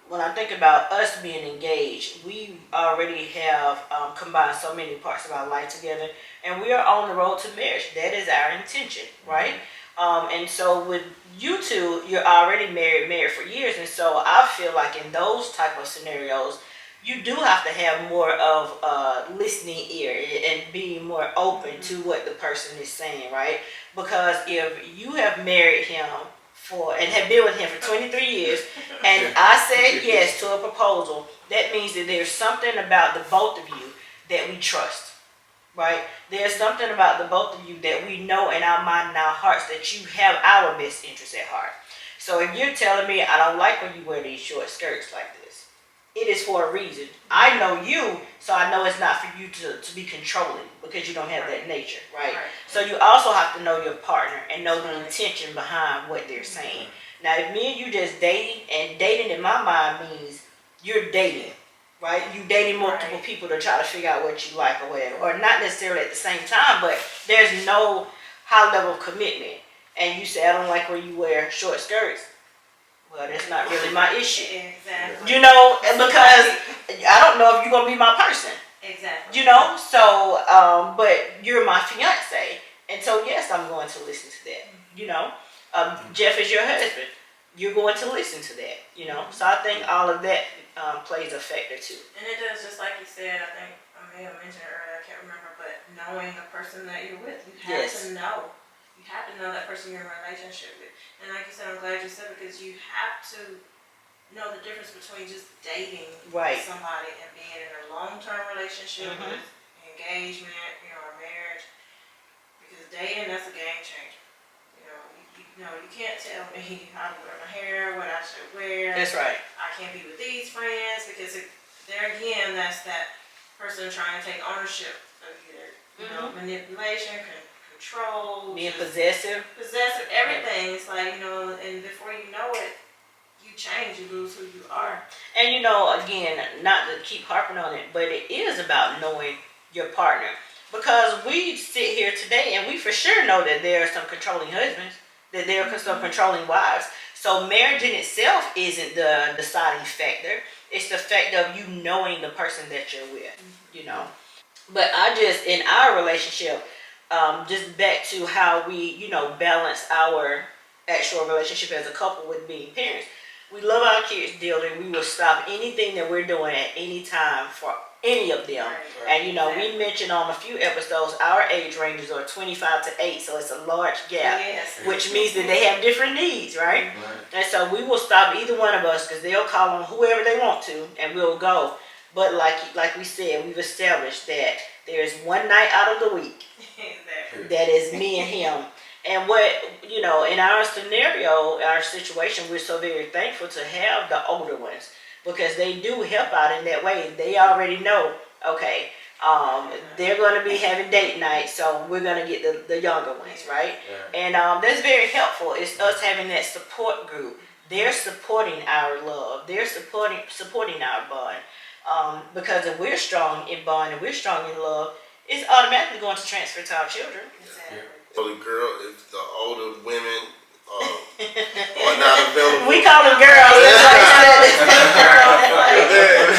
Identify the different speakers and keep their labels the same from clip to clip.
Speaker 1: When I think about us being engaged, we already have combined so many parts of our life together, and we are on the road to marriage. That is our intention, right? And so with you two, you're already married for years, and so I feel like in those type of scenarios, you do have to have more of a listening ear and being more open to what the person is saying, right? Because if you have married him and have been with him for 23 years, and I said yes to a proposal, that means that there's something about the both of you that we trust, right? There's something about the both of you that we know in our mind and our hearts that you have our best interests at heart. So if you're telling me I don't like when you wear these short skirts like this, it is for a reason. I know you, so I know it's not for you to be controlling because you don't have that nature, right? So you also have to know your partner and know the intention behind what they're saying. Now, if me and you just dating, and dating in my mind means you're dating, right? You dating multiple people to try to figure out what you like or whatever, or not necessarily at the same time, but there's no high level of commitment. And you say, I don't like when you wear short skirts. Well, that's not really my issue.
Speaker 2: Exactly.
Speaker 1: You know, because I don't know if you're going to be my person.
Speaker 2: Exactly.
Speaker 1: You know, so, but you're my fiance. And so, yes, I'm going to listen to that. You know, Jeff is your husband. You're going to listen to that. You know, so I think all of that plays a factor too.
Speaker 2: And it does, just like you said, I think I may have mentioned it earlier, I can't remember, but knowing the person that you're with, you have to know. You have to know that person you're in a relationship with. And like you said, I'm glad you said it, because you have to know the difference between just dating somebody and being in a long-term relationship with engagement, you know, or marriage. Because dating, that's a game changer. You know, you can't tell me how to wear my hair, what I should wear.
Speaker 1: That's right.
Speaker 2: I can't be with these friends, because there again, that's that person trying to take ownership of either, you know, manipulation, control,
Speaker 1: being possessive,
Speaker 2: everything. It's like, you know, and before you know it, you change, you lose who you are.
Speaker 1: And you know, again, not to keep harping on it, but it is about knowing your partner, because we sit here today and we for sure know that there are some controlling husbands, that there are some controlling wives. So marriage in itself isn't the deciding factor. It's the fact of you knowing the person that you're with, you know. But in our relationship, just back to how we, you know, balance our actual relationship as a couple with being parents. We love our kids dearly. We will stop anything that we're doing at any time for any of them. And, you know, we mentioned on a few episodes, our age ranges are 25 to 8, so it's a large gap, which means that they have different needs, right? And so we will stop either one of us, because they'll call on whoever they want to, and we'll go. But like we said, we've established that there's one night out of the week that is me and him. And what, you know, in our scenario, our situation, we're so very thankful to have the older ones, because they do help out in that way. They already know, okay, they're going to be having date night, so we're going to get the younger ones, right? And that's very helpful. It's us having that support group. They're supporting our love. They're supporting our bond. Because if we're strong in bond and we're strong in love, it's automatically going to transfer to our children.
Speaker 3: So the girl, if the older women are not available.
Speaker 1: We call them girls. That's what I said.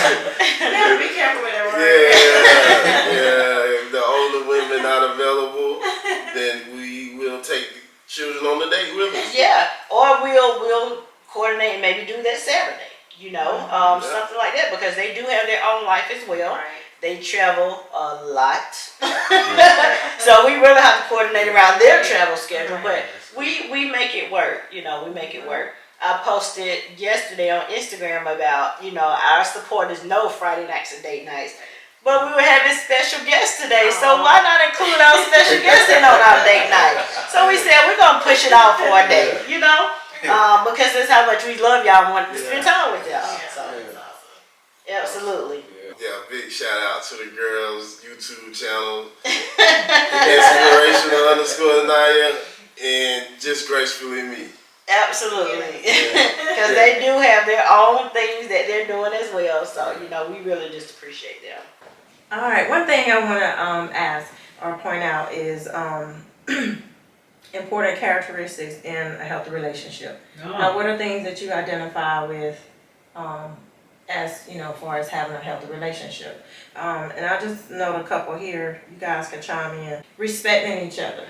Speaker 2: You have to be careful with that word.
Speaker 3: Yeah. If the older women not available, then we will take the children on the date with us.
Speaker 1: Yeah, or we'll coordinate and maybe do that Saturday. You know, something like that, because they do have their own life as well. They travel a lot. So we really have to coordinate around their travel schedule, but we make it work. You know, we make it work. I posted yesterday on Instagram about, you know, our supporters know Friday nights and date nights, but we were having special guests today, so why not include our special guests in on our date night? So we said we're gonna push it off for a day, you know, because that's how much we love y'all and want to spend time with y'all. So, absolutely.
Speaker 3: Yeah, big shout out to the girls' YouTube channel, Inspirational_Naya, and Just Gracefully Me.
Speaker 1: Absolutely. Because they do have their own things that they're doing as well. So, you know, we really just appreciate them.
Speaker 2: All right. One thing I want to ask or point out is important characteristics in a healthy relationship. Now, what are things that you identify with as far as having a healthy relationship. And I just note a couple here. You guys can chime in. Respecting each other,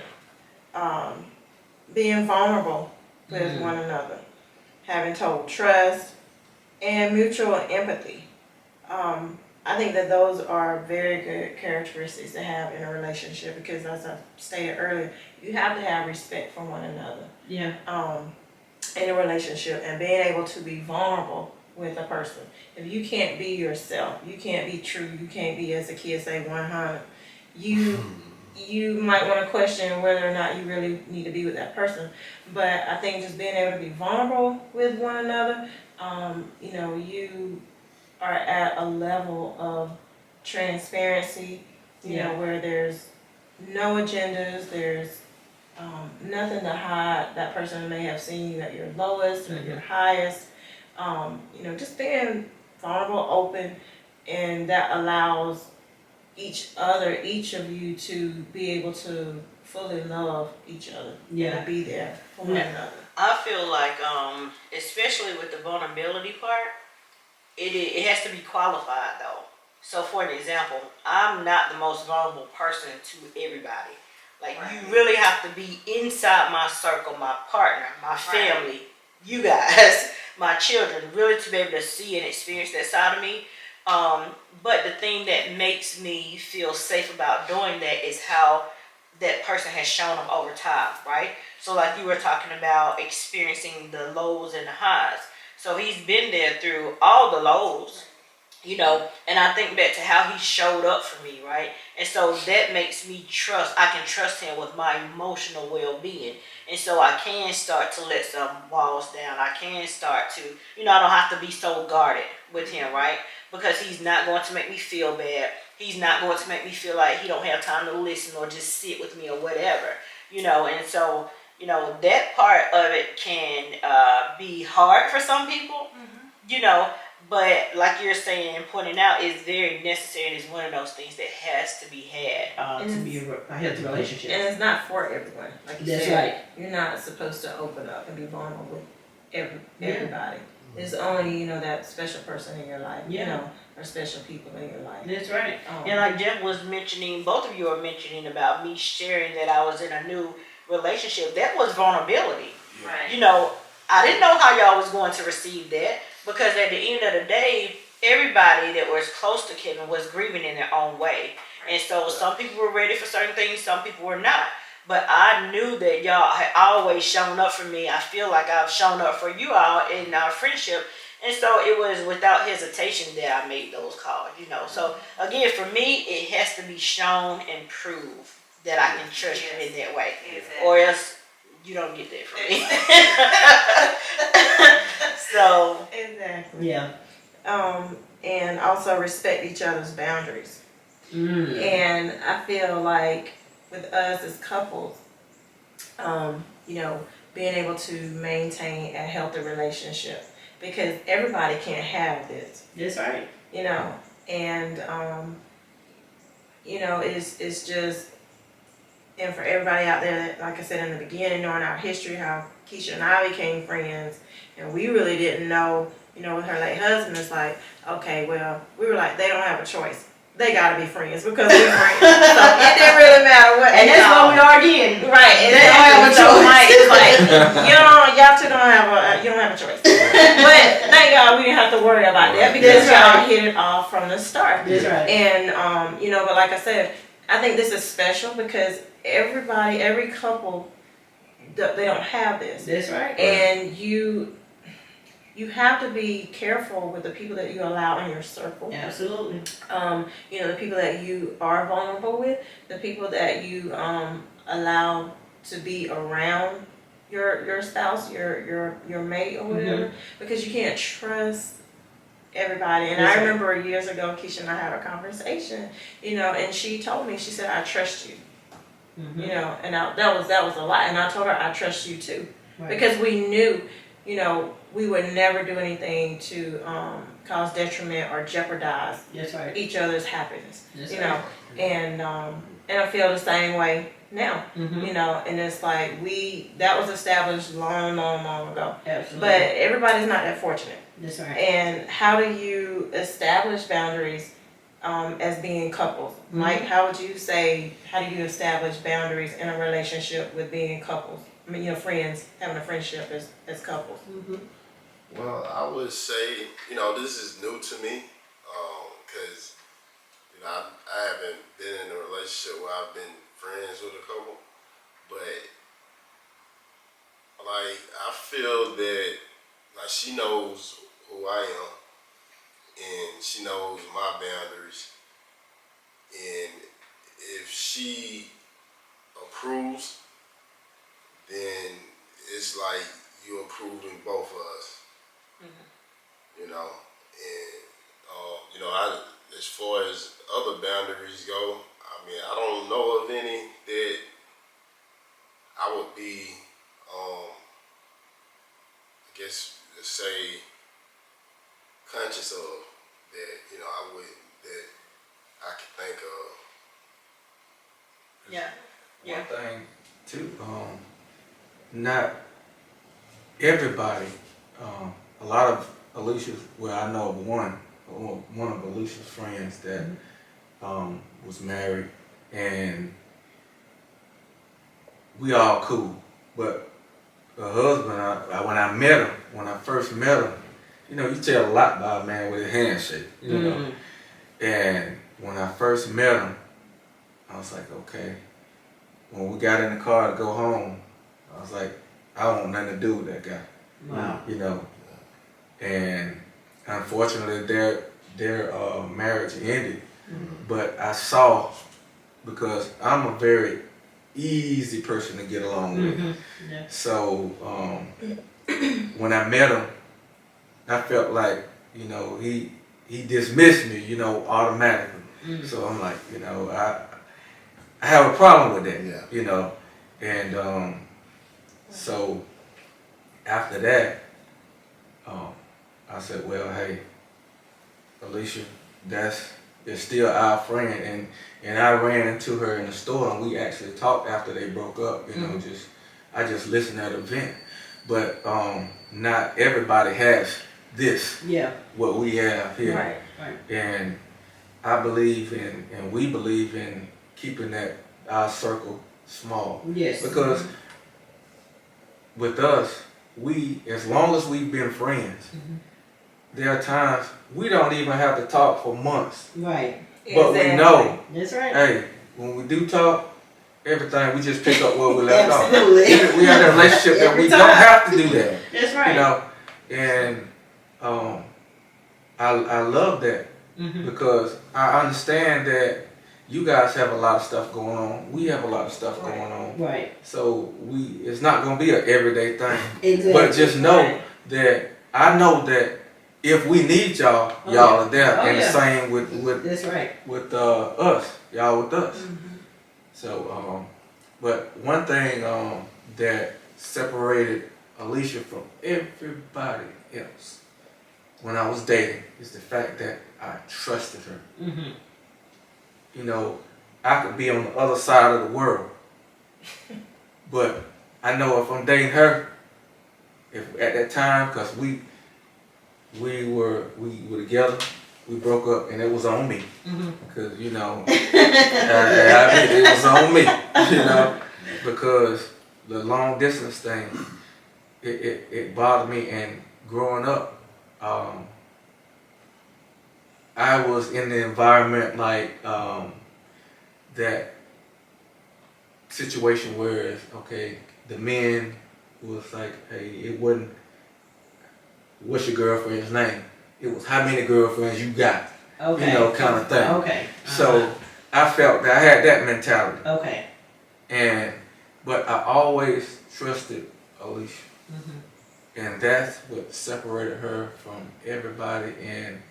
Speaker 2: being vulnerable with one another, having total trust, and mutual empathy. I think that those are very good characteristics to have in a relationship because, as I stated earlier, you have to have respect for one another.
Speaker 1: Yeah.
Speaker 2: In a relationship, and being able to be vulnerable with a person. If you can't be yourself, you can't be true, you can't be, as the kids say, 100, you might want to question whether or not you really need to be with that person. But I think just being able to be vulnerable with one another, you are at a level of transparency, where there's no agendas, there's nothing to hide. That person may have seen you at your lowest or your highest. Just being vulnerable, open, and that allows each of you to be able to fully love each other.
Speaker 1: Yeah.
Speaker 2: And be there for one another.
Speaker 1: I feel like, especially with the vulnerability part, it has to be qualified though. So for an example, I'm not the most vulnerable person to everybody. Like, you really have to be inside my circle, my partner, my family, you guys, my children, really to be able to see and experience that side of me. But the thing that makes me feel safe about doing that is how that person has shown up over time, right? So like you were talking about experiencing the lows and the highs. So he's been there through all the lows, and I think back to how he showed up for me, right? And so that makes me I can trust him with my emotional well-being. And so I can start to let some walls down. I can start to, I don't have to be so guarded with him, right? Because he's not going to make me feel bad. He's not going to make me feel like he don't have time to listen or just sit with me or whatever, and so, that part of it can be hard for some people, but like you're saying and pointing out, it's very necessary and it's one of those things that has to be had to be a healthy relationship.
Speaker 2: And it's not for everyone. Like you
Speaker 1: That's
Speaker 2: said,
Speaker 1: right.
Speaker 2: You're not supposed to open up and be vulnerable with everybody. It's only, that special person in your life, or special people in your life.
Speaker 1: That's right. And like Jeff was mentioning, both of you are mentioning about me sharing that I was in a new relationship. That was vulnerability.
Speaker 2: Right.
Speaker 1: I didn't know how y'all was going to receive that, because at the end of the day, everybody that was close to Kevin was grieving in their own way. And so some people were ready for certain things, some people were not. But I knew that y'all had always shown up for me. I feel like I've shown up for you all in our friendship. And so it was without hesitation that I made those calls, So again, for me, it has to be shown and proved that I can trust you in that way.
Speaker 2: Exactly.
Speaker 1: Or else you don't get that from me. So.
Speaker 2: Exactly.
Speaker 1: Yeah.
Speaker 2: And also respect each other's boundaries. And I feel like with us as couples, being able to maintain a healthy relationship, because everybody can't have this.
Speaker 1: That's right.
Speaker 2: And it's just, and for everybody out there that, like I said in the beginning, knowing our history, how Keisha and I became friends, and we really didn't know, with her late husband, it's like, okay, well, we were like, they don't have a choice. They gotta be friends because we're friends. So it didn't really matter what.
Speaker 1: And that's what we are again.
Speaker 2: Right.
Speaker 1: They don't have a choice.
Speaker 2: It's like, y'all two you don't have a choice. But thank God we didn't have to worry about that because y'all hit it off from the start.
Speaker 1: That's right.
Speaker 2: And, but like I said, I think this is special because every couple, they don't have this.
Speaker 1: That's right.
Speaker 2: And you have to be careful with the people that you allow in your circle.
Speaker 1: Absolutely.
Speaker 2: The people that you are vulnerable with, the people that you allow to be around your spouse, your mate or whatever, because you can't trust everybody. And I remember years ago, Keisha and I had a conversation, and she told me, she said, I trust you. And that was a lot. And I told her, I trust you too. Right. Because we knew you know, we would never do anything to cause detriment or jeopardize
Speaker 1: That's right.
Speaker 2: each other's happiness.
Speaker 1: That's
Speaker 2: you
Speaker 1: right.
Speaker 2: know, and I feel the same way now.
Speaker 1: Mm-hmm.
Speaker 2: You know, and it's like that was established long ago.
Speaker 1: Absolutely.
Speaker 2: But everybody's not that fortunate.
Speaker 1: That's right.
Speaker 2: And how do you establish boundaries as being couples?
Speaker 1: Mm-hmm.
Speaker 2: Mike, how do you establish boundaries in a relationship with being couples? I mean, you know, friends, having a friendship as couples.
Speaker 1: Mm-hmm.
Speaker 3: Well, I would say, you know, this is new to me, because, you know, I haven't been in a relationship where I've been friends with a couple, but, like, I feel that, like, she knows who I am, and she knows my boundaries, and if she approves, then it's like you approving both of us.
Speaker 1: Mm-hmm.
Speaker 3: You know, and you know, as far as other boundaries go, I mean, I don't know of any that I would be, I guess, to say, conscious of that. You know, that I can think of.
Speaker 1: Yeah. Yeah.
Speaker 4: One thing too, not everybody. A lot of Alicia's, well, I know of one of Alicia's friends that was married, and we all cool. But her husband, when I first met him, you know, you tell a lot by a man with a handshake, you know. And when I first met him, I was like, okay. When we got in the car to go home, I was like, I don't want nothing to do with that guy.
Speaker 1: Wow.
Speaker 4: You know. And unfortunately, their marriage ended.
Speaker 1: Mm-hmm.
Speaker 4: But I saw, because I'm a very easy person to get along with.
Speaker 1: Mm-hmm. Yeah.
Speaker 4: So when I met him, I felt like, you know, he dismissed me, you know, automatically.
Speaker 1: Mm-hmm.
Speaker 4: So I'm like, you know, I have a problem with that,
Speaker 3: Yeah.
Speaker 4: you know. And so after that, I said, well, hey, Alicia, it's still our friend, and I ran into her in the store, and we actually talked after they broke up. You know, I just listened at the event, but not everybody has this.
Speaker 1: Yeah.
Speaker 4: What we have here.
Speaker 1: Right. Right.
Speaker 4: And I believe in, and we believe in keeping our circle small.
Speaker 1: Yes.
Speaker 4: Because with us, as long as we've been friends, there are times we don't even have to talk for months.
Speaker 1: Right.
Speaker 4: But we know,
Speaker 1: That's right.
Speaker 4: hey, when we do talk, everything, we just pick up where we left off.
Speaker 1: Absolutely.
Speaker 4: We have a relationship that we
Speaker 1: Every time.
Speaker 4: don't have to do that.
Speaker 1: That's right.
Speaker 4: You know, and I love that because I understand that you guys have a lot of stuff going on. We have a lot of stuff going on.
Speaker 1: Right.
Speaker 4: So it's not going to be an everyday thing.
Speaker 1: Exactly.
Speaker 4: But just know that I know that if we need y'all, y'all are there. And the same with
Speaker 1: That's right.
Speaker 4: with us, y'all with us. So, but one thing that separated Alicia from everybody else when I was dating is the fact that I trusted her. You know, I could be on the other side of the world, but I know if I'm dating her, if at that time, because we were together, we broke up, and it was on me, because you know, it was on me, you know, because the long distance thing, it bothered me, and growing up, I was in the environment like that situation where, okay, the men was like, hey, it wasn't, what's your girlfriend's name? It was how many girlfriends you got,
Speaker 1: Okay.
Speaker 4: you know, kind of thing.
Speaker 1: Okay.
Speaker 4: So I felt that I had that mentality.
Speaker 1: Okay.
Speaker 4: But I always trusted Alicia. And that's what separated her from everybody. And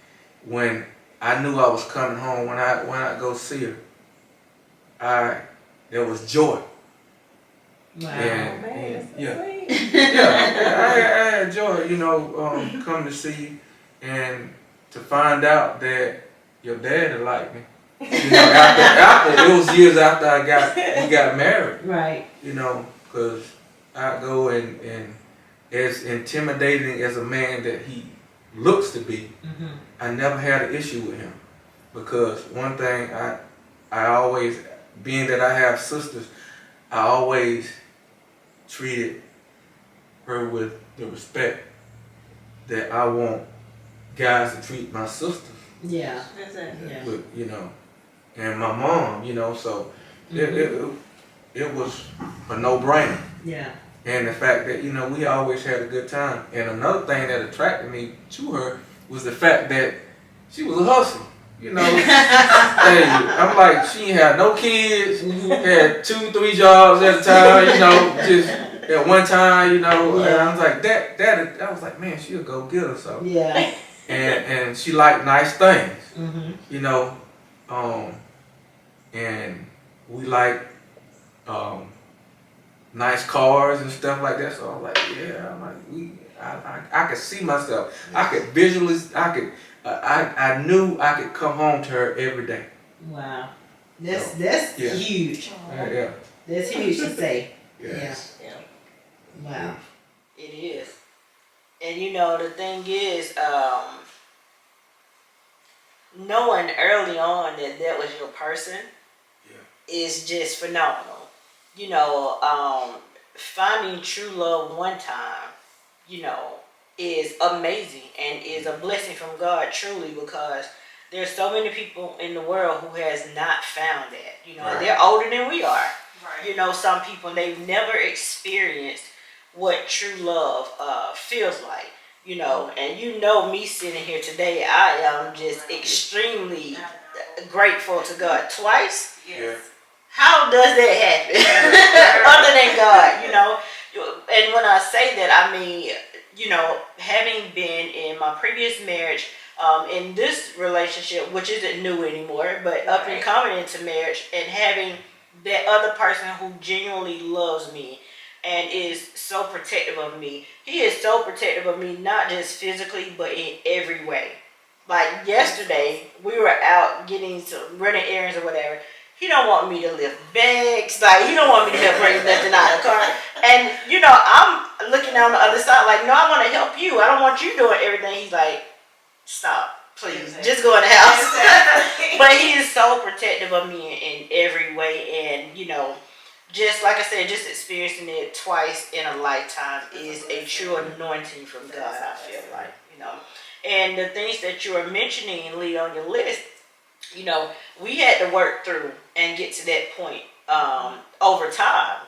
Speaker 4: when I knew I was coming home, when I go see her, there was joy.
Speaker 1: Wow.
Speaker 4: And yeah. Yeah, I enjoy, coming to see you and to find out that your daddy liked me. After it was years after we got married.
Speaker 5: Right.
Speaker 4: Because I go and as intimidating as a man that he looks to be, I never had an issue with him. Because one thing I always, being that I have sisters, I always treated her with the respect that I want guys to treat my sisters
Speaker 5: Yeah.
Speaker 2: Exactly.
Speaker 5: Yeah.
Speaker 4: with, and my mom, so it was a no-brainer.
Speaker 5: Yeah.
Speaker 4: And the fact that, we always had a good time. And another thing that attracted me to her was the fact that she was a hustler. Hey, I'm like, she ain't had no kids, had 2-3 jobs at a time, just at one time, and I was like, I was like, man, she'll go get her so.
Speaker 5: Yeah.
Speaker 4: And she liked nice things,
Speaker 5: Mm-hmm.
Speaker 4: And we like nice cars and stuff like that. So I'm like, I could see myself. I could visually, I knew I could come home to her every day.
Speaker 5: Wow.
Speaker 4: Yeah.
Speaker 5: That's huge.
Speaker 4: Yeah.
Speaker 5: That's huge to say.
Speaker 4: Yes.
Speaker 5: Yeah. Wow.
Speaker 1: It is. And the thing is, knowing early on that was your person is just phenomenal. Finding true love one time, is amazing and is a blessing from God truly, because there's so many people in the world who has not found that.
Speaker 4: Right.
Speaker 1: They're older than we are.
Speaker 2: Right.
Speaker 1: Some people, they've never experienced what true love feels like. And me sitting here today, I am just extremely grateful to God. Twice?
Speaker 2: Yes.
Speaker 1: How does that happen? Other than God, And when I say that, I mean, having been in my previous marriage, in this relationship, which isn't new anymore, but up and coming into marriage, and having that other person who genuinely loves me and is so protective of me. He is so protective of me, not just physically, but in every way. Like yesterday, we were out running errands or whatever. He don't want me to lift bags. Like, he don't want me to help bring nothing out of the car. And, I'm looking on the other side like, no, I want to help you. I don't want you doing everything. He's like, stop, please. Just go in the house. But he is so protective of me in every way. And, just like I said, just experiencing it twice in a lifetime is a true anointing from God, I feel like, And the things that you are mentioning, Lee, on your list, we had to work through and get to that point over time,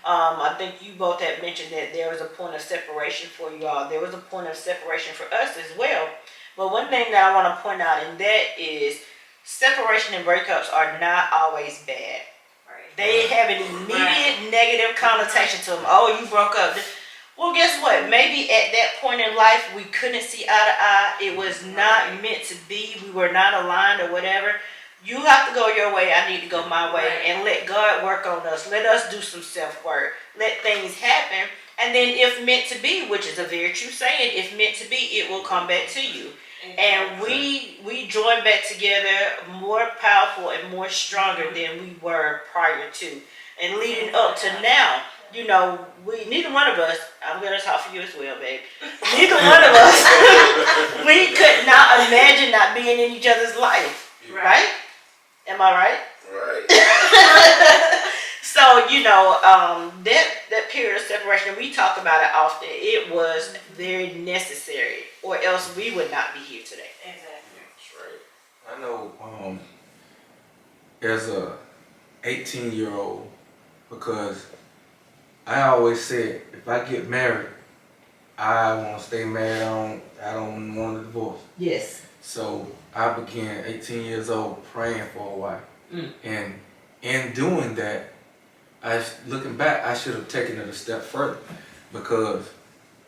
Speaker 1: I think you both had mentioned that there was a point of separation for you all. There was a point of separation for us as well. But one thing that I want to point out, and that is separation and breakups are not always bad. They have an immediate negative connotation to them. Oh, you broke up. Well, guess what? Maybe at that point in life, we couldn't see eye to eye. It was not meant to be. We were not aligned or whatever. You have to go your way. I need to go my way. And let God work on us. Let us do some self-work. Let things happen. And then if meant to be, which is a very true saying, if meant to be, it will come back to you. And we joined back together more powerful and more stronger than we were prior to. And leading up to now, neither one of us, I'm going to talk for you as well, babe. Neither one of us, we could not imagine not being in each other's life. Right? Am I right?
Speaker 3: Right.
Speaker 1: So, that period of separation, we talk about it often. It was very necessary, or else we would not be here today.
Speaker 2: Exactly.
Speaker 3: That's right.
Speaker 4: I know as a 18-year-old, because I always said, if I get married, I want to stay married. I don't want a divorce.
Speaker 5: Yes.
Speaker 4: So I began 18 years old praying for a wife. And in doing that, looking back, I should have taken it a step further, because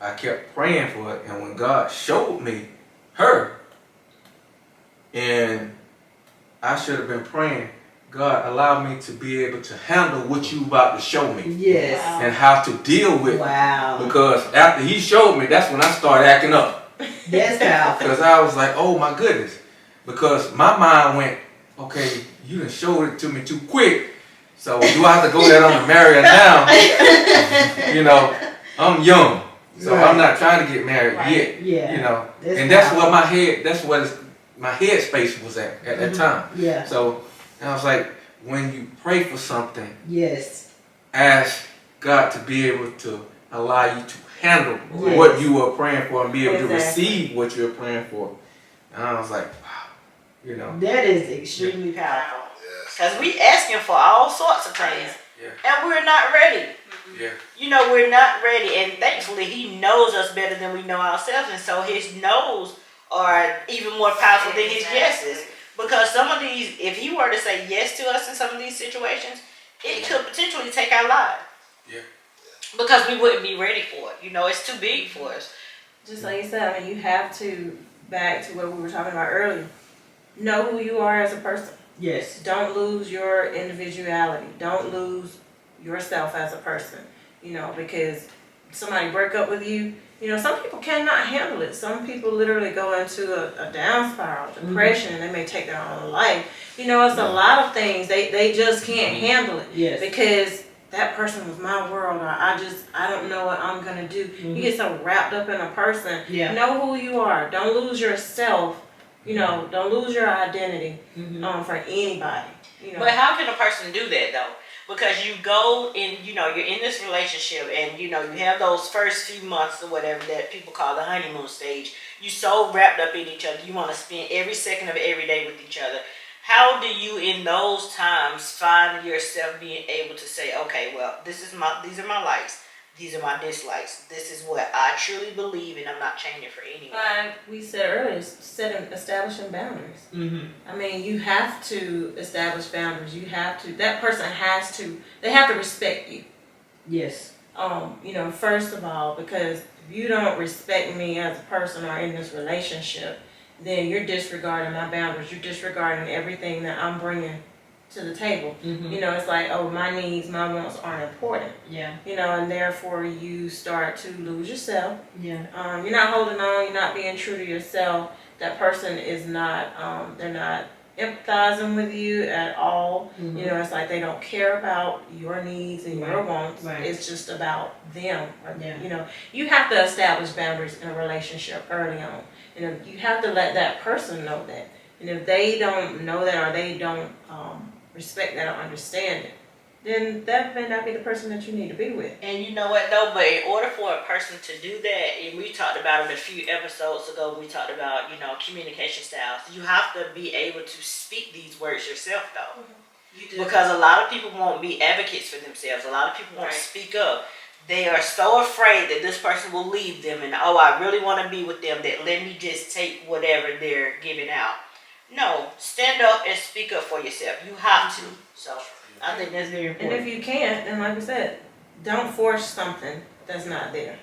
Speaker 4: I kept praying for it. And when God showed me her, and I should have been praying God allowed me to be able to handle what you about to show me
Speaker 5: Yes.
Speaker 2: Wow.
Speaker 4: and how to deal with it.
Speaker 5: Wow.
Speaker 4: Because after he showed me, that's when I started acting up.
Speaker 5: That's powerful.
Speaker 4: Because I was like, oh my goodness. Because my mind went, okay, you done showed it to me too quick. So do I have to go there on the marry her now? You know, I'm young. So
Speaker 5: Right.
Speaker 4: I'm not trying to get married
Speaker 2: Right.
Speaker 4: yet.
Speaker 5: Yeah.
Speaker 4: You know.
Speaker 5: That's
Speaker 4: And that's
Speaker 5: powerful.
Speaker 4: where my head space was at that time.
Speaker 5: Yeah.
Speaker 4: So I was like, when you pray for something,
Speaker 5: Yes.
Speaker 4: ask God to be able to allow you to handle
Speaker 5: Yes.
Speaker 4: what you were praying for and be able to
Speaker 2: Exactly.
Speaker 4: receive what you're praying for. And I was like, wow, you know.
Speaker 5: That is extremely powerful.
Speaker 3: Yes.
Speaker 1: Because we asking for all sorts of things.
Speaker 4: Yeah.
Speaker 1: And we're not ready.
Speaker 4: Yeah.
Speaker 1: You know, we're not ready. And thankfully, he knows us better than we know ourselves. And so his no's are even more powerful than his yeses. Because some of these, if he were to say yes to us in some of these situations, it could potentially take our lives.
Speaker 4: Yeah.
Speaker 1: Because we wouldn't be ready for it. You know, it's too big for us.
Speaker 2: Just like you said, I mean, you have to, back to what we were talking about earlier, know who you are as a person.
Speaker 5: Yes.
Speaker 2: Don't lose your individuality. Don't lose yourself as a person, you know, because somebody break up with you, you know, some people cannot handle it. Some people literally go into a down spiral, depression, and they may take their own life. You know, it's a lot of things. They just can't handle it
Speaker 5: Yes.
Speaker 2: because that person was my world, or I don't know what I'm gonna do. You get so wrapped up in a person.
Speaker 5: Yeah.
Speaker 2: Know who you are. Don't lose yourself. You know, don't lose your identity for anybody. You know.
Speaker 1: But how can a person do that though? Because you go in, you know, you're in this relationship and, you know, you have those first few months or whatever that people call the honeymoon stage. You so wrapped up in each other. You want to spend every second of every day with each other. How do you in those times find yourself being able to say, okay, well, these are my likes. These are my dislikes. This is what I truly believe and I'm not changing for anyone.
Speaker 2: Like we said earlier, establishing boundaries. I mean, you have to establish boundaries. That person they have to respect you.
Speaker 5: Yes.
Speaker 2: You know, first of all, because if you don't respect me as a person or in this relationship, then you're disregarding my boundaries. You're disregarding everything that I'm bringing to the table. You know, it's like, oh, my needs, my wants aren't important.
Speaker 5: Yeah.
Speaker 2: You know, and therefore you start to lose yourself.
Speaker 5: Yeah.
Speaker 2: You're not holding on. You're not being true to yourself. That person is not. They're not empathizing with you at all. You know, it's like they don't care about your needs and your wants.
Speaker 5: Right.
Speaker 2: It's just about them.
Speaker 5: Yeah.
Speaker 2: You know, you have to establish boundaries in a relationship early on. You know, you have to let that person know that. And if they don't know that or they don't respect that or understand it, then that may not be the person that you need to be with.
Speaker 1: And you know what though, but in order for a person to do that, and we talked about it a few episodes ago, we talked about, you know, communication styles. You have to be able to speak these words yourself though.
Speaker 2: You do.
Speaker 1: Because a lot of people won't be advocates for themselves. A lot of people won't
Speaker 2: Right.
Speaker 1: speak up. They are so afraid that this person will leave them and, oh, I really want to be with them, that let me just take whatever they're giving out. No, stand up and speak up for yourself. You have to. So I think that's very
Speaker 2: And
Speaker 1: important.
Speaker 2: if you can't, then like I said, don't force something that's not there.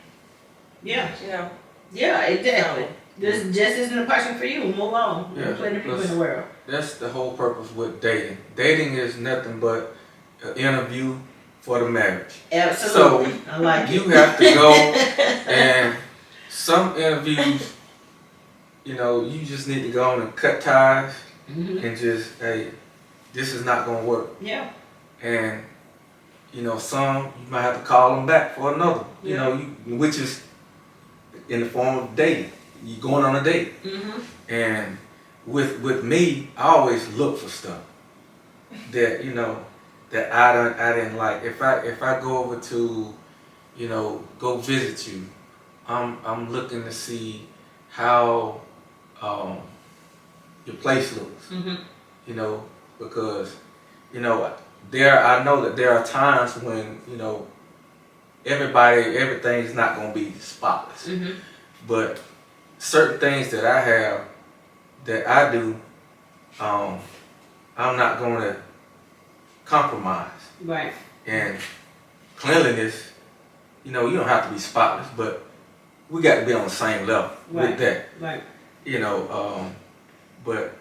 Speaker 1: Yeah.
Speaker 2: You know.
Speaker 5: Yeah, exactly. This just isn't a person for you. Move on.
Speaker 4: Yeah.
Speaker 5: There's plenty of people in the world.
Speaker 4: That's the whole purpose with dating. Dating is nothing but an interview for the marriage.
Speaker 5: Absolutely. I like
Speaker 4: You
Speaker 5: it.
Speaker 4: have to go, and some interviews, you know, you just need to go on and cut ties and just, hey, this is not gonna work.
Speaker 5: Yeah.
Speaker 4: And you know, some you might have to call them back for another. You know, which is in the form of dating. You going on a date, and with me, I always look for stuff that, you know, that I didn't like. If I go over to, you know, go visit you, I'm looking to see how your place looks. You know, because, you know, I know that there are times when, you know, everything's not gonna be spotless. But certain things that I have, that I do, I'm not gonna compromise.
Speaker 5: Right.
Speaker 4: And cleanliness, you know, you don't have to be spotless, but we got to be on the same level with that.
Speaker 5: Right.
Speaker 4: You know, but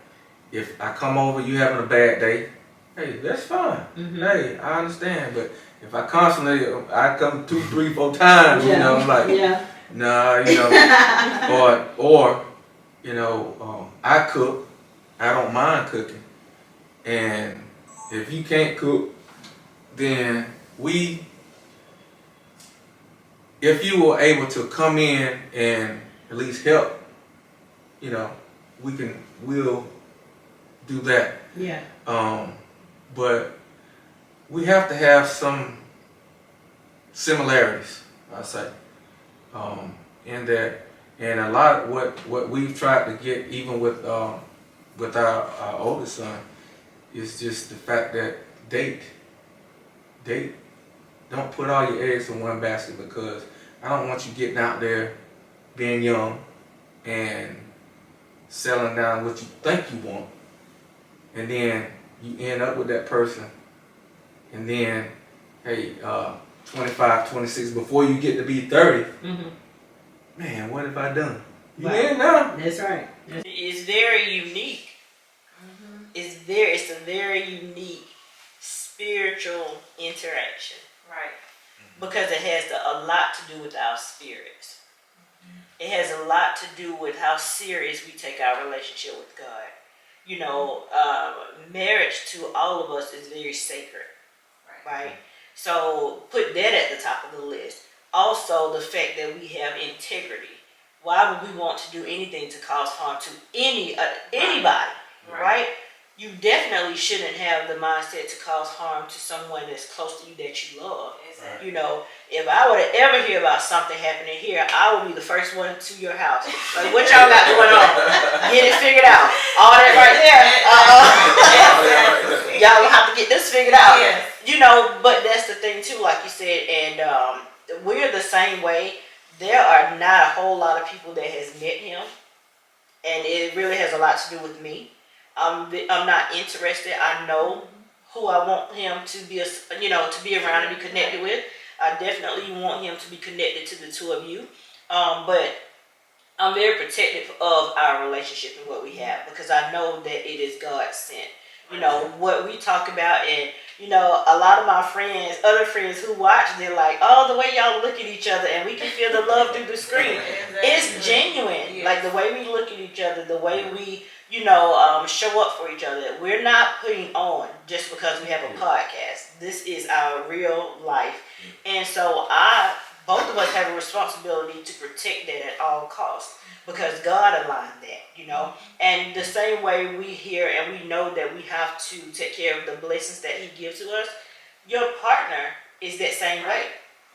Speaker 4: if I come over, you having a bad day, hey, that's fine.
Speaker 5: Mhm.
Speaker 4: Hey, I understand, but if I constantly, I come 2, 3, 4 times, you know, I'm like,
Speaker 5: Yeah.
Speaker 4: nah, you know, or, you know, I cook. I don't mind cooking, and if you can't cook, then if you were able to come in and at least help, you know, we'll do that.
Speaker 5: Yeah.
Speaker 4: But we have to have some similarities, I say, in that, and a lot of what we've tried to get, even with our oldest son, is just the fact that date. Don't put all your eggs in one basket, because I don't want you getting out there being young and selling down what you think you want, and then you end up with that person, and then, hey, 25, 26, before you get to be 30,
Speaker 5: Mhm.
Speaker 4: man, what have I done? You
Speaker 5: Right.
Speaker 4: in now?
Speaker 5: That's right.
Speaker 1: It's very unique. It's a very unique spiritual interaction.
Speaker 2: Right.
Speaker 1: Because it has a lot to do with our spirits. It has a lot to do with how serious we take our relationship with God. You know, marriage to all of us is very sacred, right? So put that at the top of the list. Also, the fact that we have integrity. Why would we want to do anything to cause harm to anybody, right? You definitely shouldn't have the mindset to cause harm to someone that's close to you that you love.
Speaker 2: Exactly.
Speaker 1: You know, if I were to ever hear about something happening here, I would be the first one to your house. Like, what y'all got going on? Get it figured out. All that right there. Y'all gonna have to get this figured out.
Speaker 2: Yes.
Speaker 1: You know, but that's the thing too, like you said, and we're the same way. There are not a whole lot of people that has met him, and it really has a lot to do with me. I'm not interested. I know who I want him to be, to be around and be connected with. I definitely want him to be connected to the two of you. But I'm very protective of our relationship and what we have, because I know that it is God sent. You know, what we talk about, and, you know, a lot of my friends, other friends who watch, they're like, oh, the way y'all look at each other, and we can feel the love through the screen. It's genuine.
Speaker 2: Yes.
Speaker 1: Like, the way we look at each other, the way we, show up for each other. We're not putting on just because we have a podcast. This is our real life. And so both of us have a responsibility to protect that at all costs, because God aligned that, And the same way we hear and we know that we have to take care of the blessings that He gives to us, your partner is that same way.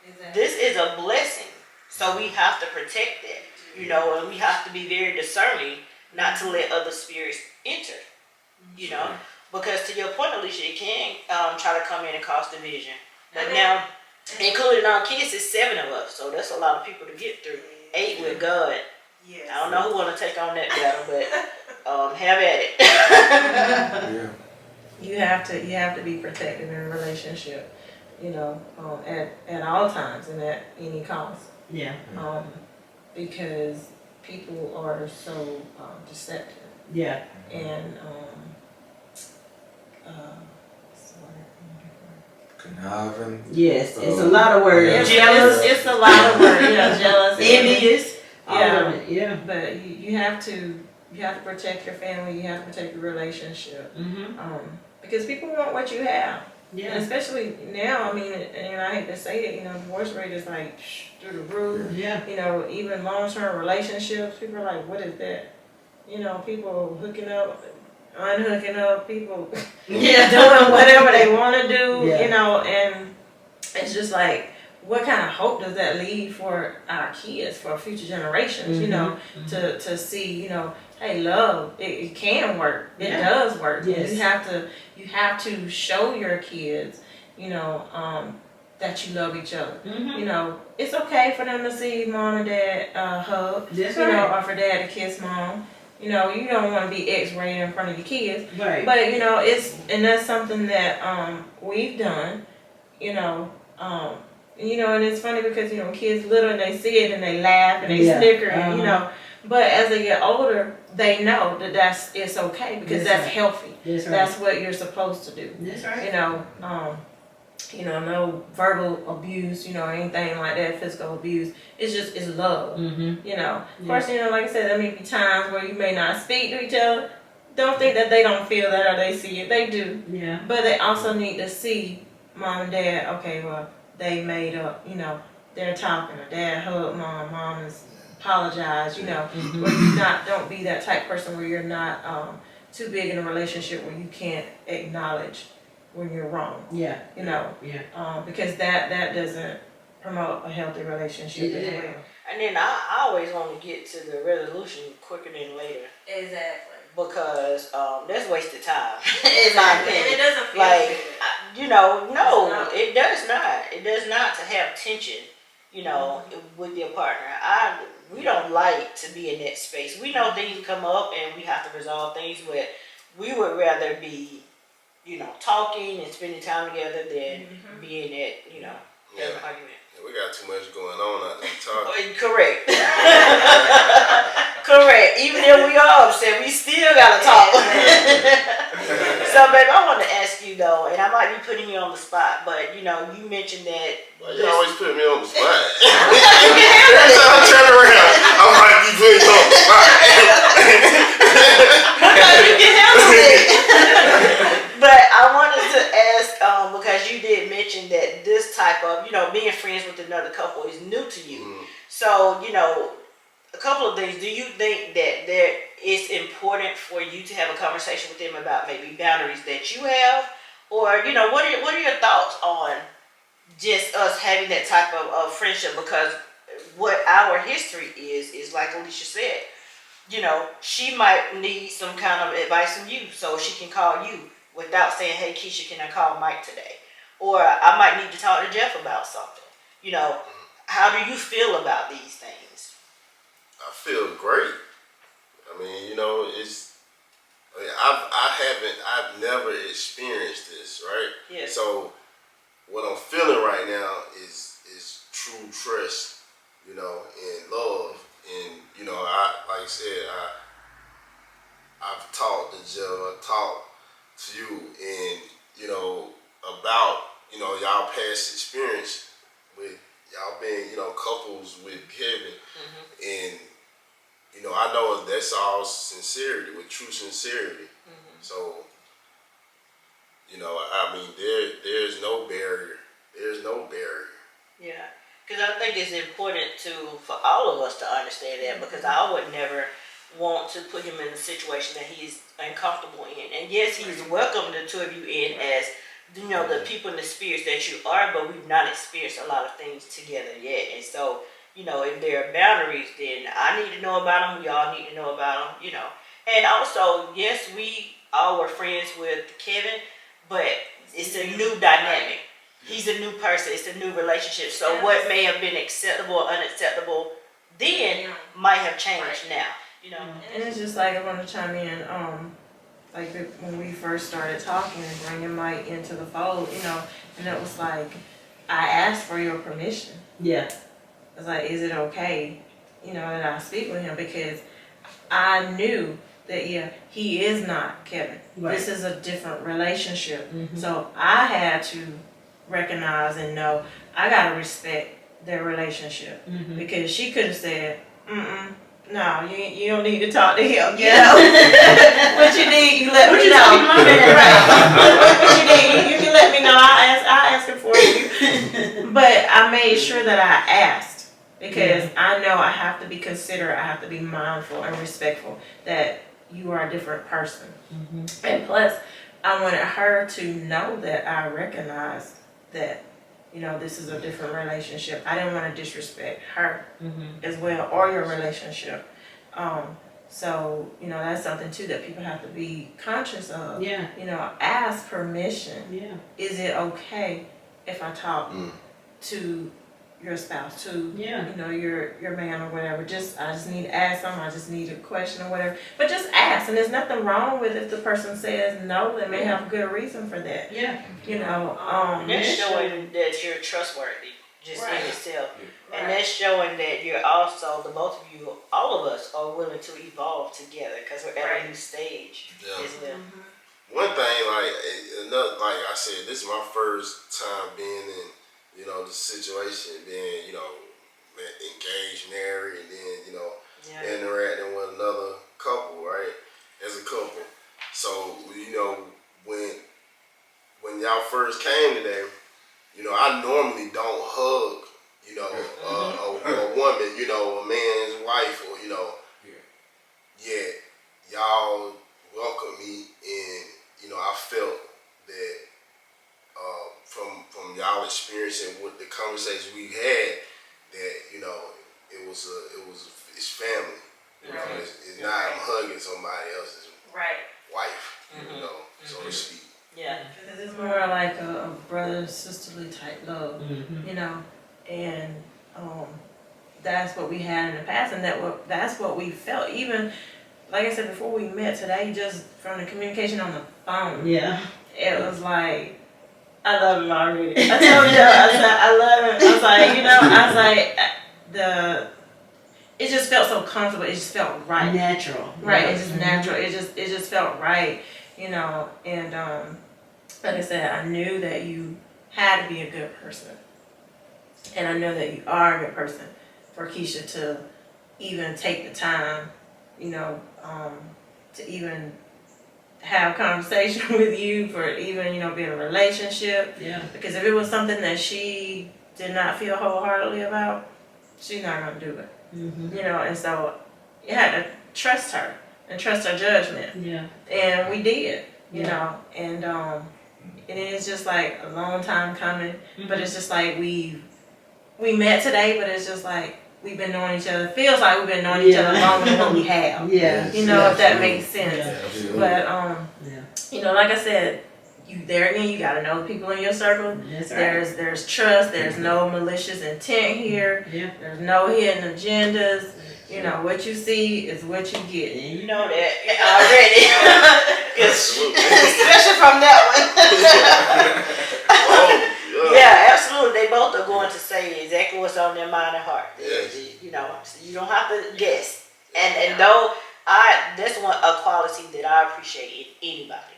Speaker 2: Exactly.
Speaker 1: This is a blessing. So we have to protect that, and we have to be very discerning not to let other spirits enter, because to your point, Alicia, it can try to come in and cause division. But now, including our kids, it's 7 of us, so that's a lot of people to get through. 8 with God.
Speaker 2: Yes.
Speaker 1: I don't know who want to take on that battle, but have at it.
Speaker 4: Yeah.
Speaker 2: You have to be protected in a relationship, at all times and at any cost.
Speaker 5: Yeah.
Speaker 2: Because people are so deceptive.
Speaker 5: Yeah.
Speaker 2: And
Speaker 4: Conniving.
Speaker 5: Yes. It's a lot of words.
Speaker 2: jealous. It's a lot of words. Jealous.
Speaker 5: Envious. All
Speaker 2: Yeah.
Speaker 5: of it. Yeah.
Speaker 2: But you have to protect your family. You have to protect your relationship.
Speaker 5: Mhm.
Speaker 2: Because people want what you have.
Speaker 5: Yeah.
Speaker 2: And especially now, I mean, and I hate to say it, divorce rate is like through the roof.
Speaker 5: Yeah.
Speaker 2: Even long-term relationships, people are like, what is that? People hooking up, unhooking up, people
Speaker 5: Yeah.
Speaker 2: doing whatever they want to do,
Speaker 5: Yeah.
Speaker 2: and it's just like, what kind of hope does that leave for our kids, for future generations, to see, hey, love, it can work. It does work.
Speaker 5: Yes.
Speaker 2: You have to show your kids, that you love each other.
Speaker 5: Mhm.
Speaker 2: It's okay for them to see mom and dad hug,
Speaker 5: That's right.
Speaker 2: or for dad to kiss mom. You don't want to be X-rated in front of your kids.
Speaker 5: Right.
Speaker 2: But, and that's something that we've done, and it's funny because, kids little and they see it and they laugh and they snicker and, but as they get older, they know that it's okay because
Speaker 5: That's
Speaker 2: that's
Speaker 5: right.
Speaker 2: healthy.
Speaker 5: That's right.
Speaker 2: That's what you're supposed to do.
Speaker 5: That's right.
Speaker 2: No verbal abuse, anything like that, physical abuse. It's love.
Speaker 5: Mm-hmm.
Speaker 2: Of course, like I said, there may be times where you may not speak to each other. Don't think that they don't feel that or they see it. They do.
Speaker 5: Yeah.
Speaker 2: But they also need to see mom and dad, okay, well, they made up, they're talking, or dad hugged mom is apologize,
Speaker 5: Mm-hmm.
Speaker 2: where you don't be that type person where you're not too big in a relationship where you can't acknowledge when you're wrong.
Speaker 5: Yeah.
Speaker 2: Yeah. Because that doesn't promote a healthy relationship as well.
Speaker 1: And then I always want to get to the resolution quicker than later.
Speaker 2: Exactly.
Speaker 1: Because that's wasted time, in my opinion.
Speaker 2: And it doesn't feel
Speaker 1: Like,
Speaker 2: good.
Speaker 1: no, it does not. It does not to have tension, with your partner. We don't like to be in that space. We know things come up and we have to resolve things, but we would rather be, talking and spending time together than being at, an argument.
Speaker 3: We got too much going on out there talking.
Speaker 1: Correct. Correct. Even if we are upset, we still gotta talk. So, babe, I want to ask you though, and I might be putting you on the spot, but you mentioned that.
Speaker 3: Why you always put me on the spot? Every time I turn around, I might be putting you on the spot.
Speaker 1: Because you can handle it. But I wanted to ask, because you did mention that this type of, being friends with another couple is new to you.
Speaker 3: Mm.
Speaker 1: So, a couple of things. Do you think that it's important for you to have a conversation with them about maybe boundaries that you have? Or, what are your thoughts on just us having that type of friendship? Because what our history is like Alicia said, she might need some kind of advice from you, so she can call you without saying, hey, Keisha, can I call Mike today? Or I might need to talk to Jeff about something. How do you feel about these things?
Speaker 3: I feel great. I mean, I've never experienced this, right?
Speaker 1: Yes.
Speaker 3: So what I'm feeling right now is true trust, and love. And, like I said, I've talked to Joe, I talked to you, and, about, y'all past experience with y'all being, couples with Kevin. And, I know that's all sincerity, with true sincerity. So, I mean, there's no barrier. There's no barrier.
Speaker 1: Yeah. Because I think it's important for all of us to understand that, because I would never want to put him in a situation that he's uncomfortable in. And yes, he's welcomed the two of you in as, the people in the spirits that you are, but we've not experienced a lot of things together yet. And so, if there are boundaries, then I need to know about them. We all need to know about them, And also, yes, we all were friends with Kevin, but it's a new dynamic. He's a new person. It's a new relationship. So what may have been acceptable or unacceptable then might have changed now,
Speaker 2: And it's just like, I want to chime in, like when we first started talking and bringing Mike into the fold, and it was like, I asked for your permission.
Speaker 5: Yeah.
Speaker 2: I was like, is it okay, that I speak with him? Because I knew that, he is not Kevin.
Speaker 5: Right.
Speaker 2: This is a different relationship. So I had to recognize and know I got to respect their relationship. Because she could have said, no, you don't need to talk to him. What you need, you let me know. What you need, you can let me know. I'll ask it for you. But I made sure that I asked, because I know I have to be considerate. I have to be mindful and respectful that you are a different person. And plus, I wanted her to know that I recognized that, this is a different relationship. I didn't want to disrespect her as well, or your relationship. So, that's something too that people have to be conscious of. Ask permission. Is it okay if I talk to your spouse, to your man or whatever? I just need to ask something. I just need a question or whatever. But just ask, and there's nothing wrong with if the person says no. They may have a good reason for that.
Speaker 1: That's showing that you're trustworthy. just
Speaker 2: Right.
Speaker 1: in itself.
Speaker 2: Right.
Speaker 1: And that's showing that you're also, the both of you, all of us are willing to evolve together because we're at a new stage
Speaker 3: Yeah.
Speaker 1: as well.
Speaker 3: One thing, like another, like I said, this is my first time being in, you know, the situation, being, you know, engaged, married, and then, you know,
Speaker 1: Yeah.
Speaker 3: interacting with another couple, right? As a couple. So, you know, when y'all first came today, you know, I normally don't hug, you know, a woman, you know, a man's wife, or, you know, yet y'all welcomed me, and, you know, I felt that from y'all experiencing with the conversation we had, that, you know, it's family. You know, it's not I'm hugging somebody else's wife, you know, so to speak.
Speaker 1: Yeah.
Speaker 2: Because it's more like a brother sisterly type love, you know, and that's what we had in the past, and that's what we felt. Even like I said before we met today, just from the communication on the phone, it was like, I love him already. I told you, I said I love him. I was like, you know, I was like it just felt so comfortable. It just felt right,
Speaker 5: Natural.
Speaker 2: right. It's just natural. It just felt right, you know, and like I said, I knew that you had to be a good person. And I know that you are a good person for Keisha to even take the time, you know, to even have conversation with you, for even, you know, be in a relationship.
Speaker 5: Yeah.
Speaker 2: Because if it was something that she did not feel wholeheartedly about, she's not going to do it. You know, and so you had to trust her and trust her judgment.
Speaker 5: Yeah.
Speaker 2: And we did, you know, and it is just like a long time coming, but it's just like we met today, but it's just like we've been knowing each other. Feels like we've been knowing each other longer than what we have.
Speaker 5: Yeah.
Speaker 2: You know, if that makes sense.
Speaker 5: Yeah.
Speaker 2: But you know, like I said, you there again, you gotta know the people in your circle.
Speaker 5: That's right.
Speaker 2: There's trust, there's no malicious intent here,
Speaker 5: Yeah.
Speaker 2: there's no hidden agendas. You know, what you see is what you get.
Speaker 1: You know that already. Especially from that one. Yeah, absolutely. They both are going to say exactly what's on their mind and heart.
Speaker 3: Yes.
Speaker 1: You know, so you don't have to guess. And though that's a quality that I appreciate in anybody.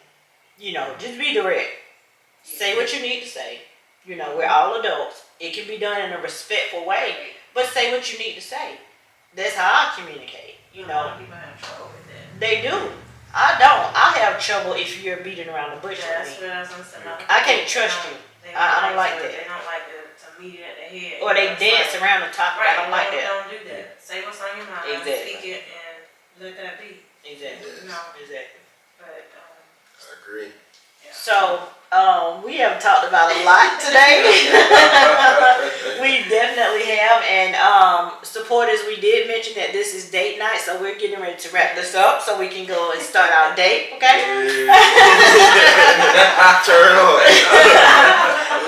Speaker 1: You know, just be direct. Say what you need to say. You know, we're all adults. It can be done in a respectful way, but say what you need to say. That's how I communicate. You know,
Speaker 2: People have trouble with that.
Speaker 1: they do. I don't. I have trouble if you're beating around the bush
Speaker 2: That's
Speaker 1: with me.
Speaker 2: what I was gonna say.
Speaker 1: I can't trust you. I don't like that.
Speaker 2: They don't like to meet it at the head.
Speaker 1: Or they dance around the topic.
Speaker 2: Right,
Speaker 1: I don't like that.
Speaker 2: Don't do that. Say what's on your mind.
Speaker 1: Exactly.
Speaker 2: Speak it and let that be.
Speaker 1: Exactly.
Speaker 2: No.
Speaker 1: Exactly.
Speaker 2: But
Speaker 3: I agree.
Speaker 1: So, we have talked about a lot today. We definitely have, and supporters, we did mention that this is date night, so we're getting ready to wrap this up so we can go and start our date, okay?
Speaker 3: Turn on.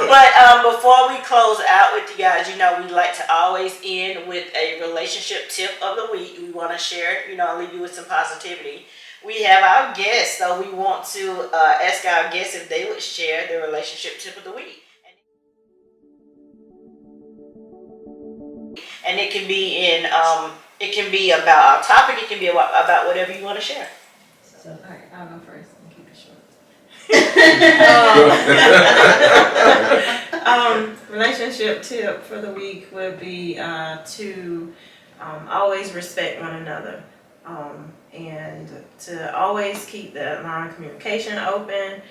Speaker 1: But before we close out with you guys, you know, we like to always end with a relationship tip of the week. We want to share, you know, leave you with some positivity. We have our guests, so we want to ask our guests if they would share their relationship tip of the week. And it can be it can be about our topic, it can be about whatever you want to share.
Speaker 5: So, all right, I'll go first and keep it short.
Speaker 2: Relationship tip for the week would be to always respect one another. And to always keep the line of communication open,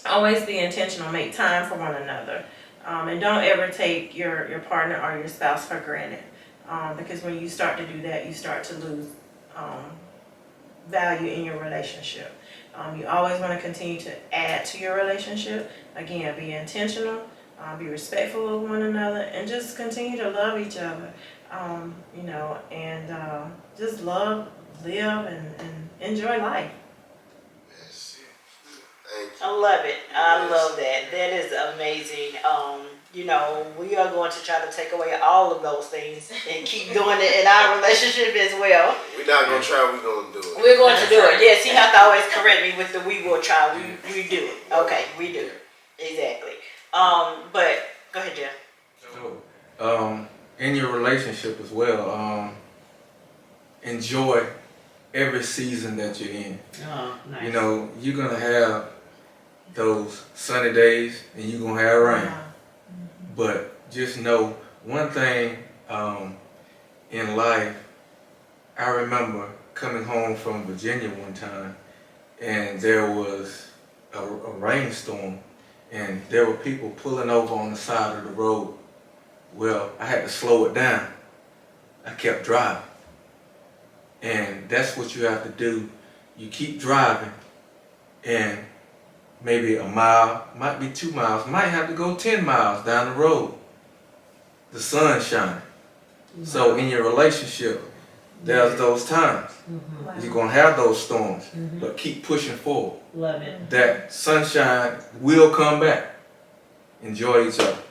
Speaker 2: always be intentional, make time for one another, and don't ever take your partner or your spouse for granted, because when you start to do that, you start to lose value in your relationship. You always want to continue to add to your relationship. Again, be intentional, be respectful of one another, and just continue to love each other. You know, and just live and enjoy life.
Speaker 3: Yes. Thank you.
Speaker 1: I love it. I love that. That is amazing. You know, we are going to try to take away all of those things and keep doing it in our relationship as well.
Speaker 3: We're not going to try, we're going to do it.
Speaker 1: We're going to do it. Yes, you have to always correct me with the we will try. We do it. Okay, we do. Exactly. But go ahead, Jeff.
Speaker 4: So, in your relationship as well, enjoy every season that you're in.
Speaker 5: Oh, nice.
Speaker 4: You know, you're gonna have those sunny days and you're gonna have rain. But just know one thing in life. I remember coming home from Virginia one time, and there was a rainstorm, and there were people pulling over on the side of the road. Well, I had to slow it down. I kept driving. And that's what you have to do. You keep driving, and maybe a mile, might be 2 miles, might have to go 10 miles down the road. The sun's shining. So in your relationship, there's those times. You're going to have those storms, but keep pushing forward.
Speaker 5: Love it.
Speaker 4: That sunshine will come back. Enjoy each other.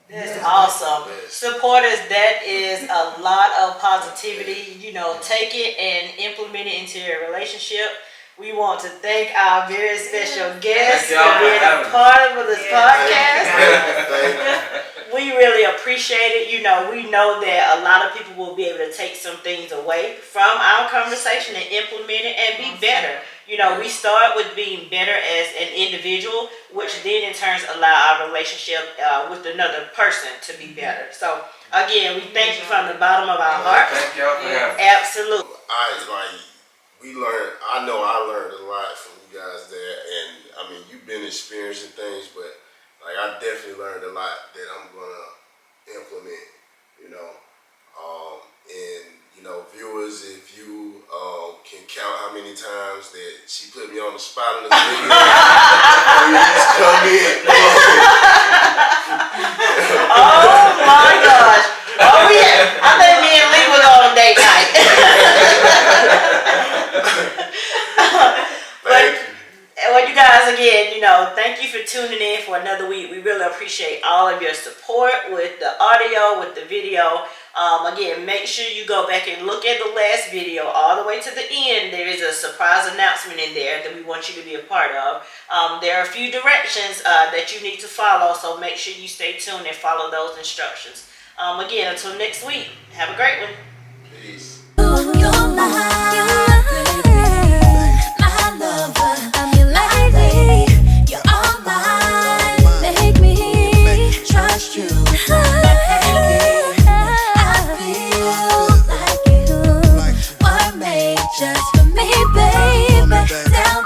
Speaker 1: That's awesome. Supporters, that is a lot of positivity. You know, take it and implement it into your relationship. We want to thank our very special guest for being a part of this podcast. We really appreciate it. You know, we know that a lot of people will be able to take some things away from our conversation and implement it and be better. You know, we start with being better as an individual, which then in turn allow our relationship with another person to be better. So again, we thank you from the bottom of our heart.
Speaker 4: Thank y'all for having me.
Speaker 1: Absolutely.
Speaker 3: I know I learned a lot from you guys there, and I mean, you've been experiencing things, but like I definitely learned a lot that I'm gonna implement, you know. And you know, viewers, if you can count how many times that she put me on the spot in the video, please come in.
Speaker 1: Oh my gosh. Oh yeah. I think me and Lee was on a date night. Well, you guys, again, you know, thank you for tuning in for another week. We really appreciate all of your support with the audio, with the video. Again, make sure you go back and look at the last video all the way to the end. There is a surprise announcement in there that we want you to be a part of. There are a few directions that you need to follow, so make sure you stay tuned and follow those instructions. Again, until next week, have a great one.
Speaker 3: Peace.
Speaker 6: You're my